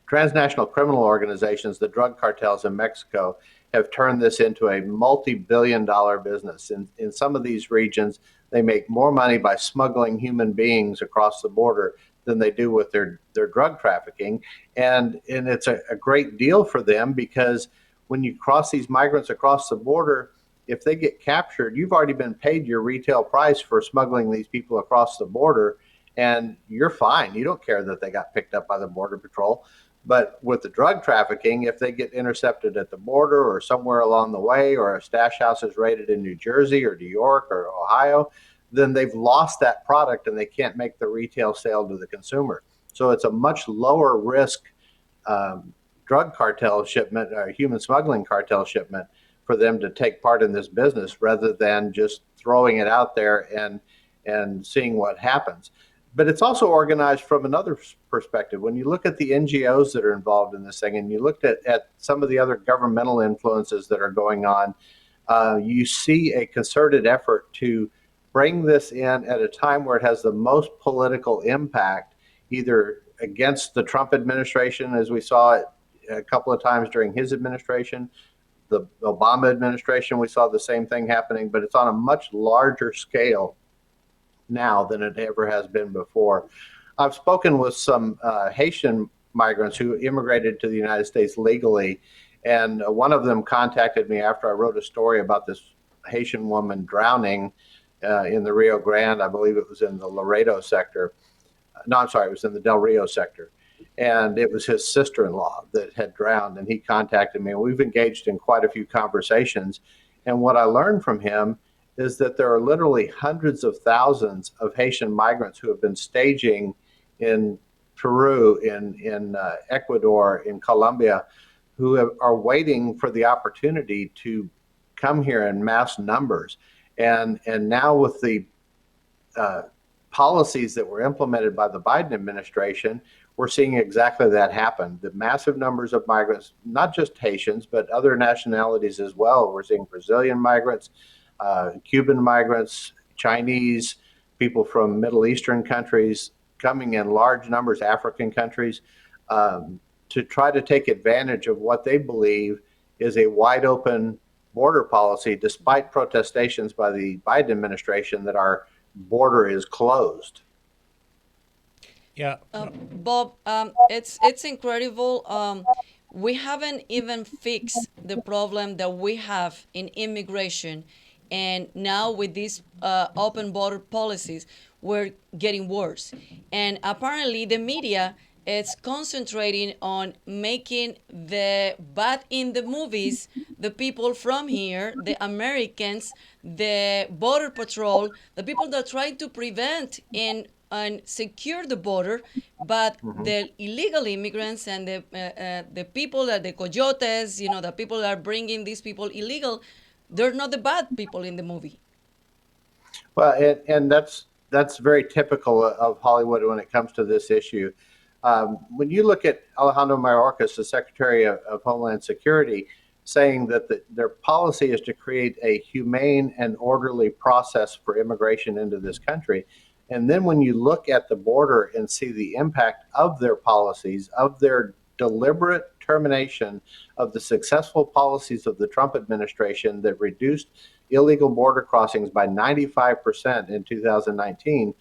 Speaker 4: transnational criminal organizations, the drug cartels in Mexico, have turned this into a multi-billion-dollar business. In some of these regions, they make more money by smuggling human beings across the border than they do with their drug trafficking. And it's a great deal for them, because when you cross these migrants across the border, if they get captured, you've already been paid your retail price for smuggling these people across the border, and you're fine. You don't care that they got picked up by the Border Patrol. But with the drug trafficking, if they get intercepted at the border or somewhere along the way, or a stash house is raided in New Jersey or New York or Ohio, then they've lost that product and they can't make the retail sale to the consumer. So it's a much lower risk drug cartel shipment, or human smuggling cartel shipment, for them to take part in this business, rather than just throwing it out there and seeing what happens. But it's also organized from another perspective. When you look at the NGOs that are involved in this thing, and you looked at some of the other governmental influences that are going on, you see a concerted effort to bring this in at a time where it has the most political impact, either against the Trump administration, as we saw it a couple of times during his administration, the Obama administration, we saw the same thing happening, but it's on a much larger scale now than it ever has been before. I've spoken with some Haitian migrants who immigrated to the United States legally. And one of them contacted me after I wrote a story about this Haitian woman drowning in the Rio Grande. I believe it was in the Laredo sector. No, I'm sorry, it was in the Del Rio sector. And it was his sister-in-law that had drowned, and he contacted me. And we've engaged in quite a few conversations. And what I learned from him is that there are literally hundreds of thousands of Haitian migrants who have been staging in Peru, in Ecuador, in Colombia, who are waiting for the opportunity to come here in mass numbers. And now with the policies that were implemented by the Biden administration, we're seeing exactly that happen. The massive numbers of migrants, not just Haitians, but other nationalities as well. We're seeing Brazilian migrants, Cuban migrants, Chinese, people from Middle Eastern countries coming in large numbers, African countries, to try to take advantage of what they believe is a wide open border policy, despite protestations by the Biden administration that our border is closed.
Speaker 2: Yeah.
Speaker 1: Bob, it's incredible. We haven't even fixed the problem that we have in immigration, and now with these open border policies, we're getting worse. And apparently, the media is concentrating on making the bad in the movies, the people from here, the Americans, the border patrol, the people that try to prevent and secure the border, but the illegal immigrants and the people that the coyotes, the people that are bringing these people illegal, they're not the bad people in the movie.
Speaker 4: Well, and that's very typical of Hollywood when it comes to this issue. When you look at Alejandro Mayorkas, the Secretary of Homeland Security, saying that their policy is to create a humane and orderly process for immigration into this country. And then when you look at the border and see the impact of their policies, of their deliberate termination of the successful policies of the Trump administration that reduced illegal border crossings by 95% in 2019,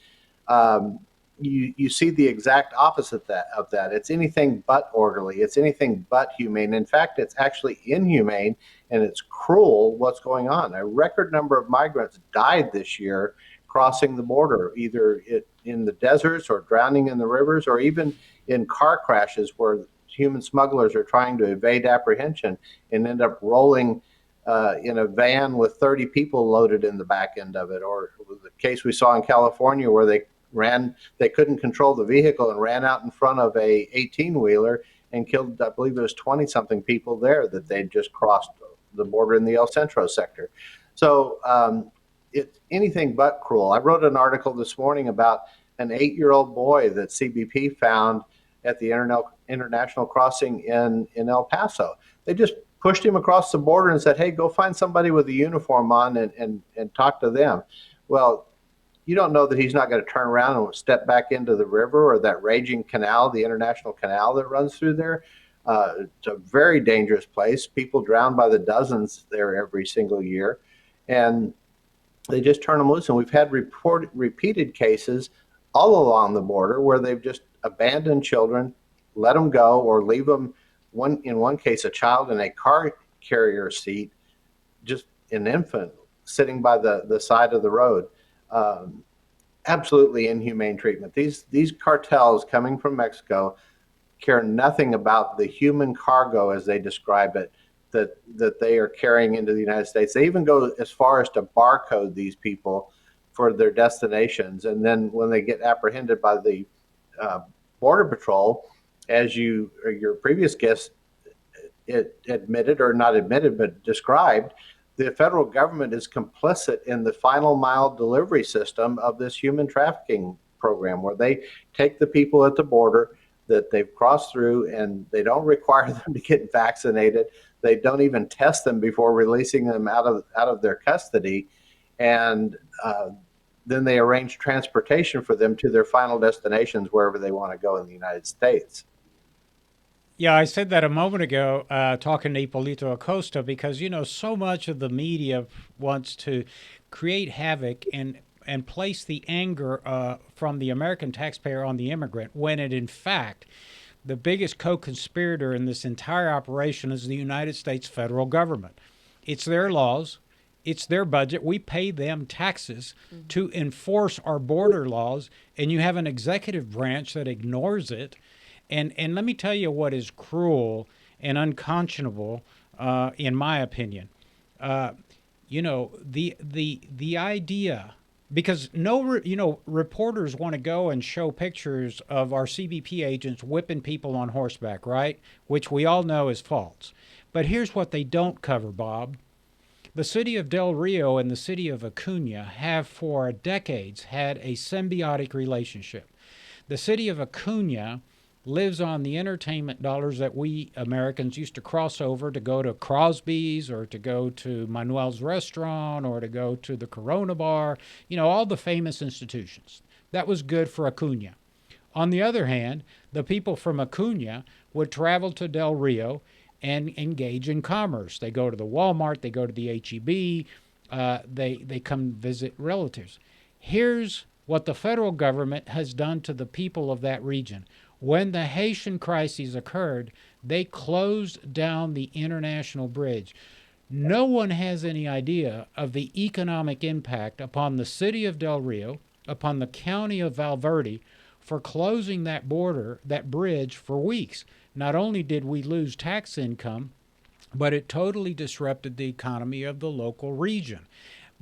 Speaker 4: you see the exact opposite of that. It's anything but orderly. It's anything but humane. In fact, it's actually inhumane and it's cruel what's going on. A record number of migrants died this year crossing the border, either in the deserts or drowning in the rivers, or even in car crashes where human smugglers are trying to evade apprehension and end up rolling in a van with 30 people loaded in the back end of it. Or the case we saw in California where they couldn't control the vehicle and ran out in front of a 18-wheeler and killed, I believe it was 20-something people there that they'd just crossed the border in the El Centro sector. So it's anything but cruel. I wrote an article this morning about an 8-year-old boy that CBP found at the international crossing in El Paso. They just pushed him across the border and said, hey, go find somebody with a uniform on and talk to them. Well, you don't know that he's not going to turn around and step back into the river or that raging canal, the international canal that runs through there. It's a very dangerous place. People drown by the dozens there every single year. And they just turn them loose. And we've had repeated cases all along the border where they've just abandoned children, let them go, or leave them, in one case, a child in a car carrier seat, just an infant sitting by the side of the road. Absolutely inhumane treatment. These cartels coming from Mexico care nothing about the human cargo, as they describe it, that they are carrying into the United States. They even go as far as to barcode these people for their destinations. And then when they get apprehended by the Border Patrol, as your previous guest admitted, or not admitted, but described, the federal government is complicit in the final mile delivery system of this human trafficking program, where they take the people at the border that they've crossed through and they don't require them to get vaccinated. They don't even test them before releasing them out of their custody. And then they arrange transportation for them to their final destinations, wherever they want to go in the United States.
Speaker 2: Yeah, I said that a moment ago, talking to Hipolito Acosta, because, so much of the media wants to create havoc and place the anger from the American taxpayer on the immigrant, when it, in fact, the biggest co-conspirator in this entire operation is the United States federal government. It's their laws. It's their budget. We pay them taxes to enforce our border laws, and you have an executive branch that ignores it. And let me tell you what is cruel and unconscionable, in my opinion. The idea, because reporters want to go and show pictures of our CBP agents whipping people on horseback, right? Which we all know is false. But here's what they don't cover, Bob. The city of Del Rio and the city of Acuna have for decades had a symbiotic relationship. The city of Acuna lives on the entertainment dollars that we Americans used to cross over to go to Crosby's or to go to Manuel's restaurant or to go to the Corona bar, all the famous institutions. That was good for Acuna. On the other hand, the people from Acuna would travel to Del Rio and engage in commerce. They go to the Walmart, they go to the HEB, they come visit relatives. Here's what the federal government has done to the people of that region. When the Haitian crisis occurred, they closed down the international bridge. No one has any idea of the economic impact upon the city of Del Rio, upon the county of Valverde, for closing that bridge for weeks. Not only did we lose tax income, but it totally disrupted the economy of the local region.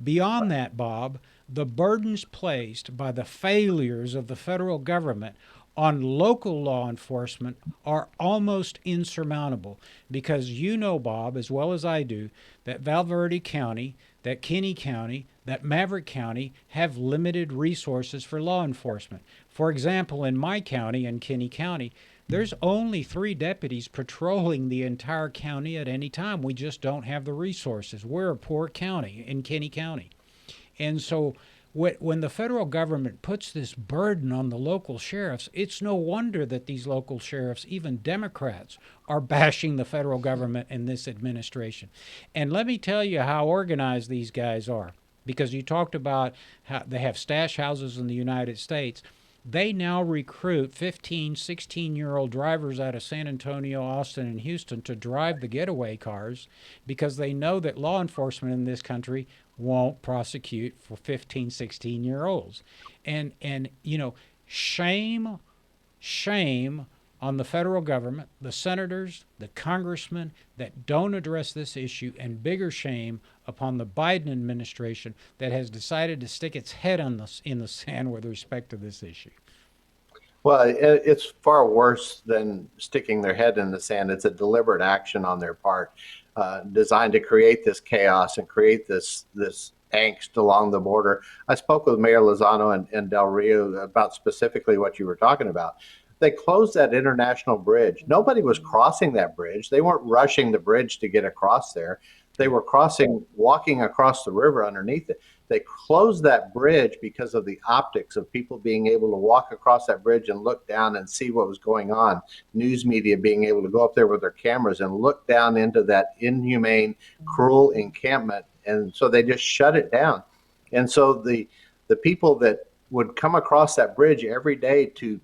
Speaker 2: Beyond that, Bob, the burdens placed by the failures of the federal government on local law enforcement are almost insurmountable because Bob, as well as I do, that Valverde County, that Kinney County, that Maverick County have limited resources for law enforcement. For example, in my county, in Kinney County, there's only 3 deputies patrolling the entire county at any time. We just don't have the resources. We're a poor county in Kinney County. And so when the federal government puts this burden on the local sheriffs, it's no wonder that these local sheriffs, even Democrats, are bashing the federal government and this administration. And let me tell you how organized these guys are, because you talked about how they have stash houses in the United States. They now recruit 15, 16-year-old drivers out of San Antonio, Austin, and Houston to drive the getaway cars because they know that law enforcement in this country won't prosecute for 15, 16-year-olds. And shame on the federal government, the senators, the congressmen that don't address this issue, and bigger shame upon the Biden administration that has decided to stick its head in the sand with respect to this issue.
Speaker 4: Well, it's far worse than sticking their head in the sand. It's a deliberate action on their part, designed to create this chaos and create this angst along the border. I spoke with Mayor Lozano and Del Rio about specifically what you were talking about. They closed that international bridge. Nobody was crossing that bridge. They weren't rushing the bridge to get across there. They were walking across the river underneath it. They closed that bridge because of the optics of people being able to walk across that bridge and look down and see what was going on. News media being able to go up there with their cameras and look down into that inhumane, cruel encampment. And so they just shut it down. And so the people that would come across that bridge every day to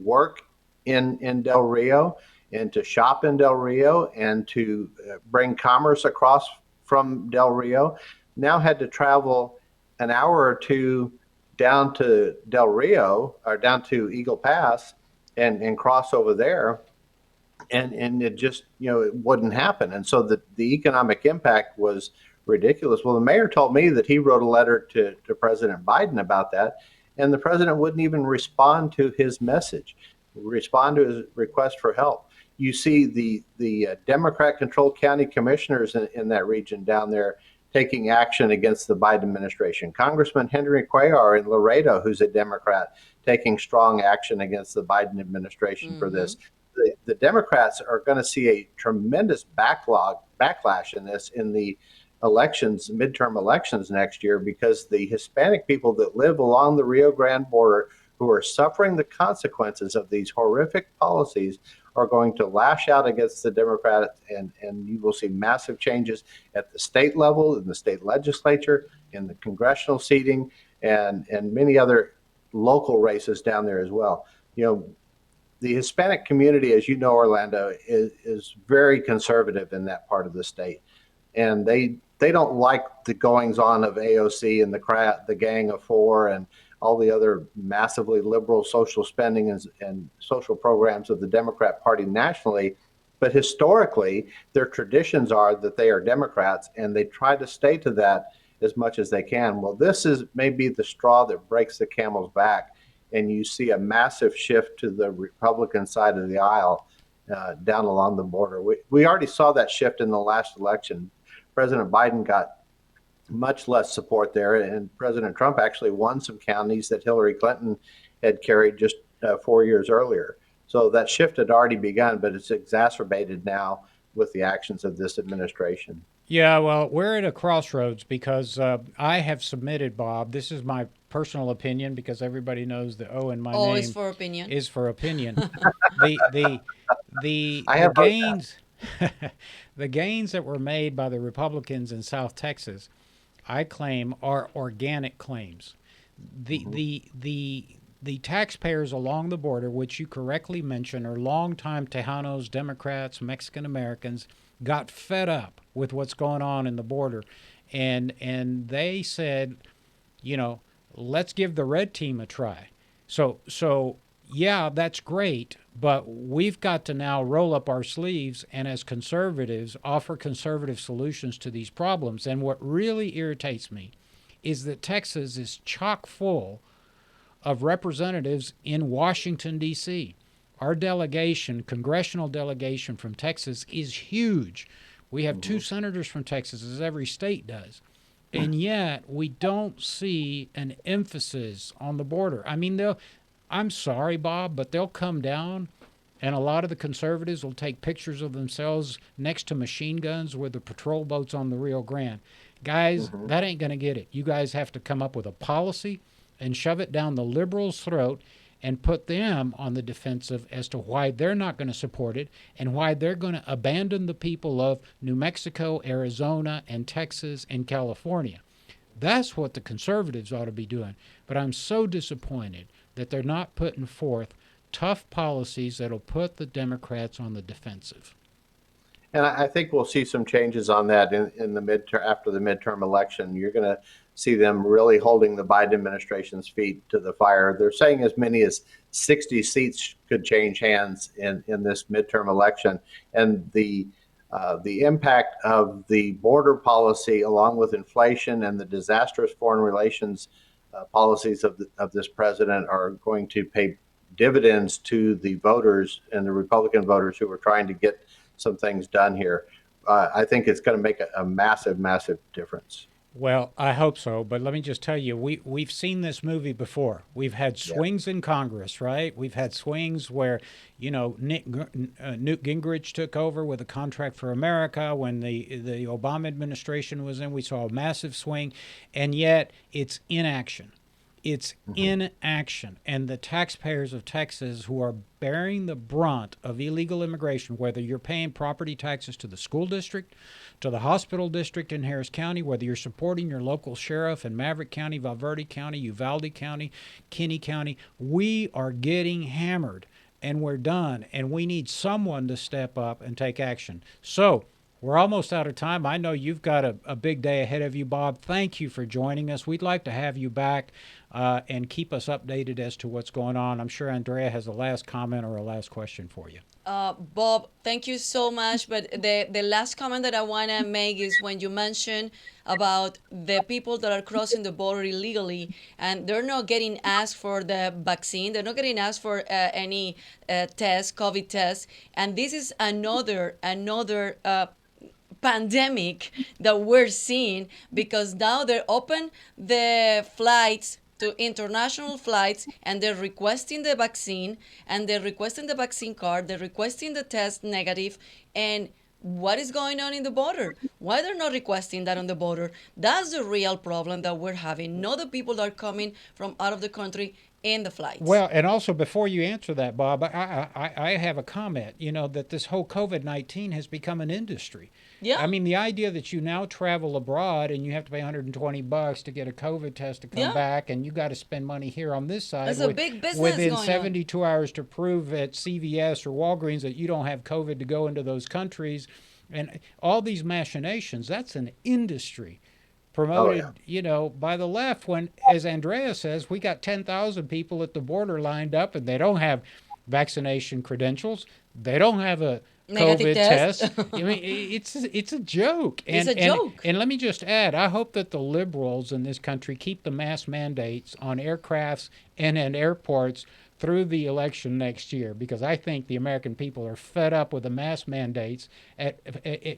Speaker 4: work in Del Rio and to shop in Del Rio and to bring commerce across from Del Rio now had to travel an hour or two down to Del Rio or down to Eagle Pass and cross over there. And it just, it wouldn't happen. And so the economic impact was ridiculous. Well, the mayor told me that he wrote a letter to President Biden about that, and the president wouldn't even respond to his message, respond to his request for help. You see the Democrat-controlled county commissioners in that region down there taking action against the Biden administration. Congressman Henry Cuellar in Laredo, who's a Democrat, taking strong action against the Biden administration for this. The Democrats are going to see a tremendous backlash in this in the midterm elections next year, because the Hispanic people that live along the Rio Grande border who are suffering the consequences of these horrific policies are going to lash out against the Democrats, and you will see massive changes at the state level, in the state legislature, in the congressional seating, and many other local races down there as well. the Hispanic community, as you know, Orlando, is very conservative in that part of the state, and they don't like the goings on of AOC and the Gang of Four and all the other massively liberal social spending and social programs of the Democrat Party nationally. But historically, their traditions are that they are Democrats, and they try to stay to that as much as they can. Well, this is maybe the straw that breaks the camel's back, and you see a massive shift to the Republican side of the aisle down along the border. We already saw that shift in the last election. President Biden got much less support there, and President Trump actually won some counties that Hillary Clinton had carried just 4 years earlier. So that shift had already begun, but it's exacerbated now with the actions of this administration.
Speaker 2: Yeah, well, we're at a crossroads because I have submitted, Bob. This is my personal opinion because everybody knows the O in my
Speaker 1: Always
Speaker 2: name
Speaker 1: for opinion.
Speaker 2: is for opinion. The
Speaker 4: I have
Speaker 2: gains the gains that were made by the Republicans in South Texas, I claim, are organic claims. The taxpayers along the border, which you correctly mentioned, are longtime Tejanos, Democrats, Mexican Americans, got fed up with what's going on in the border, and they said, let's give the red team a try. So yeah, that's great, but we've got to now roll up our sleeves and, as conservatives, offer conservative solutions to these problems. And what really irritates me is that Texas is chock full of representatives in Washington, D.C. Our delegation, congressional delegation from Texas, is huge. We have 2 senators from Texas, as every state does. And yet we don't see an emphasis on the border. I mean, I'm sorry, Bob, but they'll come down, and a lot of the conservatives will take pictures of themselves next to machine guns with the patrol boats on the Rio Grande. Guys, that ain't going to get it. You guys have to come up with a policy and shove it down the liberals' throat and put them on the defensive as to why they're not going to support it and why they're going to abandon the people of New Mexico, Arizona, and Texas and California. That's what the conservatives ought to be doing. But I'm so disappointed that they're not putting forth tough policies that'll put the Democrats on the defensive.
Speaker 4: And I think we'll see some changes on that in the midterm, after the midterm election. You're going to see them really holding the Biden administration's feet to the fire. They're saying as many as 60 seats could change hands in this midterm election. And the impact of the border policy, along with inflation and the disastrous foreign relations policies of this president, are going to pay dividends to the voters and the Republican voters who are trying to get some things done here. I think it's going to make a massive, massive difference.
Speaker 2: Well, I hope so, but let me just tell you, we've seen this movie before. We've had swings in Congress, right? We've had swings where, Newt Gingrich took over with a Contract for America. When the Obama administration was in, we saw a massive swing, and yet it's inaction. It's inaction. And the taxpayers of Texas who are bearing the brunt of illegal immigration, whether you're paying property taxes to the school district, to the hospital district in Harris County, whether you're supporting your local sheriff in Maverick County, Valverde County, Uvalde County, Kinney County, we are getting hammered, and we're done. And we need someone to step up and take action. So we're almost out of time. I know you've got a big day ahead of you, Bob. Thank you for joining us. We'd like to have you back and keep us updated as to what's going on. I'm sure Andrea has a last comment or a last question for you.
Speaker 1: Bob, thank you so much. But the last comment that I want to make is when you mentioned about the people that are crossing the border illegally and they're not getting asked for the vaccine, they're not getting asked for any test, COVID test. And this is another pandemic that we're seeing, because now they're open the flights to international flights and they're requesting the vaccine and they're requesting the vaccine card, they're requesting the test negative. And what is going on in the border? Why they're not requesting that on the border? That's the real problem that we're having. Not the people that are coming from out of the country in the flights.
Speaker 2: Well, and also before you answer that, Bob, I have a comment. You know that this whole COVID-19 has become an industry.
Speaker 1: Yeah.
Speaker 2: I mean, the idea that you now travel abroad and you have to pay $120 to get a COVID test to come
Speaker 1: Yeah.
Speaker 2: back, and you got to spend money here on this side
Speaker 1: There's a big business
Speaker 2: within
Speaker 1: going on.
Speaker 2: 72 hours to prove at CVS or Walgreens that you don't have COVID to go into those countries, and all these machinations. That's an industry promoted, you know, by the left when, as Andrea says, we got 10,000 people at the border lined up and they don't have vaccination credentials. They don't have a
Speaker 1: Negative
Speaker 2: COVID
Speaker 1: test.
Speaker 2: I mean, it's a joke.
Speaker 1: It's a joke.
Speaker 2: And let me just add, I hope that the liberals in this country keep the mask mandates on aircrafts and at airports through the election next year, because I think the American people are fed up with the mask mandates.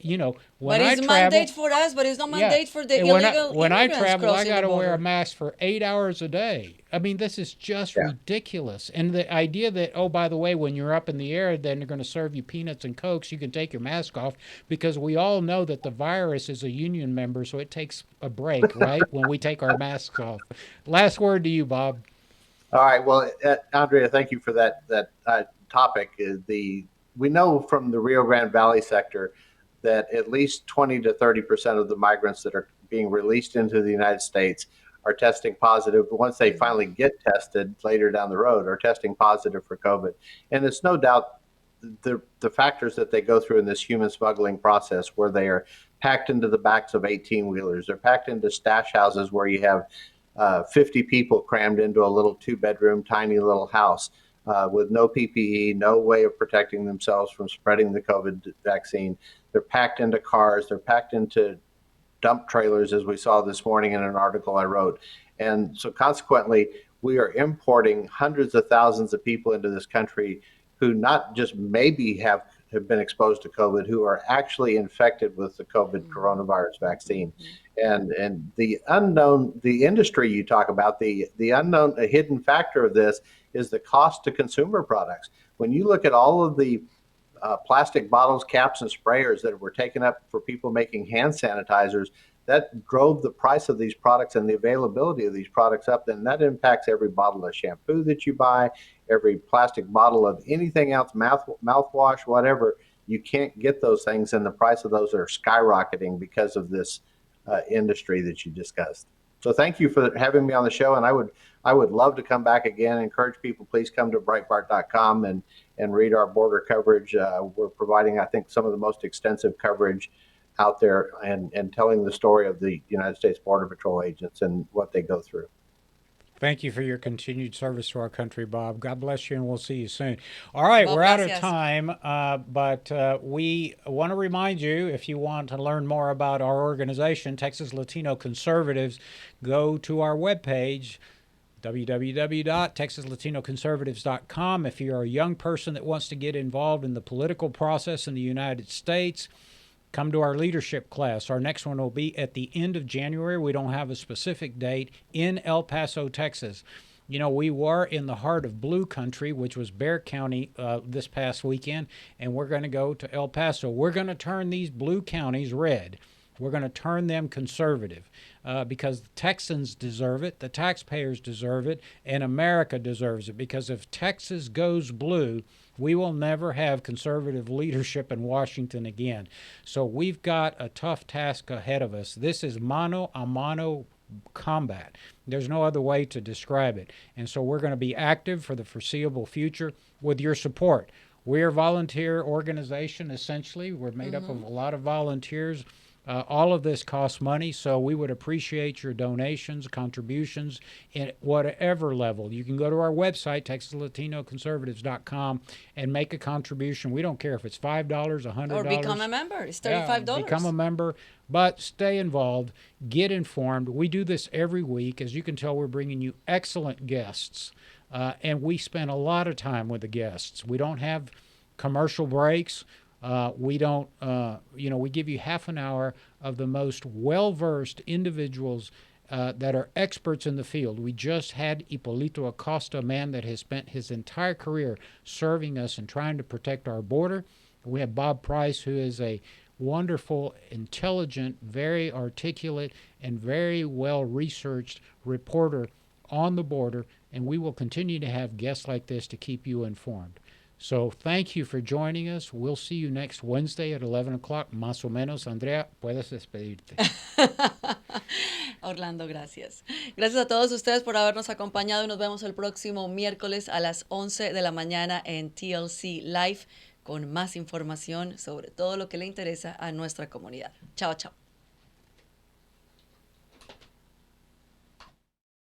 Speaker 2: You know, when
Speaker 1: But
Speaker 2: I
Speaker 1: it's
Speaker 2: travel,
Speaker 1: mandate for us, but it's not mandate for the
Speaker 2: and
Speaker 1: illegal
Speaker 2: when I
Speaker 1: immigrants
Speaker 2: travel, I
Speaker 1: crossing
Speaker 2: got to
Speaker 1: the
Speaker 2: wear a
Speaker 1: border.
Speaker 2: mask for 8 hours a day. I mean, this is just ridiculous. And the idea that, oh, by the way, when you're up in the air, then they're going to serve you peanuts and Cokes, you can take your mask off, because we all know that the virus is a union member, so it takes a break, right, when we take our masks off. Last word to you, Bob.
Speaker 4: All right. Well, Andrea, thank you for that topic. We know from the Rio Grande Valley sector that at least 20 to 30% of the migrants that are being released into the United States are testing positive. Once they finally get tested later down the road, are testing positive for COVID. And it's no doubt the factors that they go through in this human smuggling process, where they are packed into the backs of 18-wheelers. They're packed into stash houses where you have 50 people crammed into a little 2-bedroom, tiny little house with no PPE, no way of protecting themselves from spreading the COVID vaccine. They're packed into cars. They're packed into dump trailers, as we saw this morning in an article I wrote. And so consequently, we are importing hundreds of thousands of people into this country who not just maybe have been exposed to COVID, who are actually infected with the COVID coronavirus vaccine. And the unknown, the industry you talk about, the unknown, a hidden factor of this is the cost to consumer products. When you look at all of the plastic bottles, caps, and sprayers that were taken up for people making hand sanitizers, that drove the price of these products and the availability of these products up. And that impacts every bottle of shampoo that you buy, every plastic bottle of anything else, mouthwash, whatever. You can't get those things, and the price of those are skyrocketing because of this industry that you discussed. So thank you for having me on the show, and I would love to come back again. Encourage people, please come to Breitbart.com and read our border coverage. We're providing, I think, some of the most extensive coverage out there, and telling the story of the United States Border Patrol agents and what they go through.
Speaker 2: Thank you for your continued service to our country, Bob. God bless you, and we'll see you soon. All right,
Speaker 1: Bob,
Speaker 2: we're out of
Speaker 1: gracias.
Speaker 2: time, but we want to remind you, if you want to learn more about our organization, Texas Latino Conservatives, go to our webpage, www.texaslatinoconservatives.com. If you're a young person that wants to get involved in the political process in the United States, come to our leadership class. Our next one will be at the end of January. We don't have a specific date, in El Paso, Texas. You know, we were in the heart of blue country, which was Bexar County this past weekend, and we're going to go to El Paso. We're going to turn these blue counties red. We're going to turn them conservative because the Texans deserve it, the taxpayers deserve it, and America deserves it. Because if Texas goes blue, we will never have conservative leadership in Washington again. So we've got a tough task ahead of us. This is mano a mano combat. There's no other way to describe it. And so we're going to be active for the foreseeable future with your support. We're a volunteer organization, essentially. We're made up of a lot of volunteers. All of this costs money, so we would appreciate your donations, contributions, at whatever level. You can go to our website, TexasLatinoConservatives.com, and make a contribution. We don't care if it's $5, $100.
Speaker 1: Or become a member. It's $35.
Speaker 2: Become a member, but stay involved, get informed. We do this every week. As you can tell, we're bringing you excellent guests, and we spend a lot of time with the guests. We don't have commercial breaks. We don't, we give you half an hour of the most well-versed individuals that are experts in the field. We just had Hipolito Acosta, a man that has spent his entire career serving us and trying to protect our border. We have Bob Price, who is a wonderful, intelligent, very articulate, and very well-researched reporter on the border and we will continue to have guests like this to keep you informed. So thank you for joining us. We'll see you next Wednesday at 11 o'clock, más o menos. Andrea, puedes despedirte.
Speaker 1: Orlando, gracias. Gracias a todos ustedes por habernos acompañado y nos vemos el próximo miércoles a las 11 de la mañana en TLC Live con más información sobre todo lo que le interesa a nuestra comunidad. Chao, chao.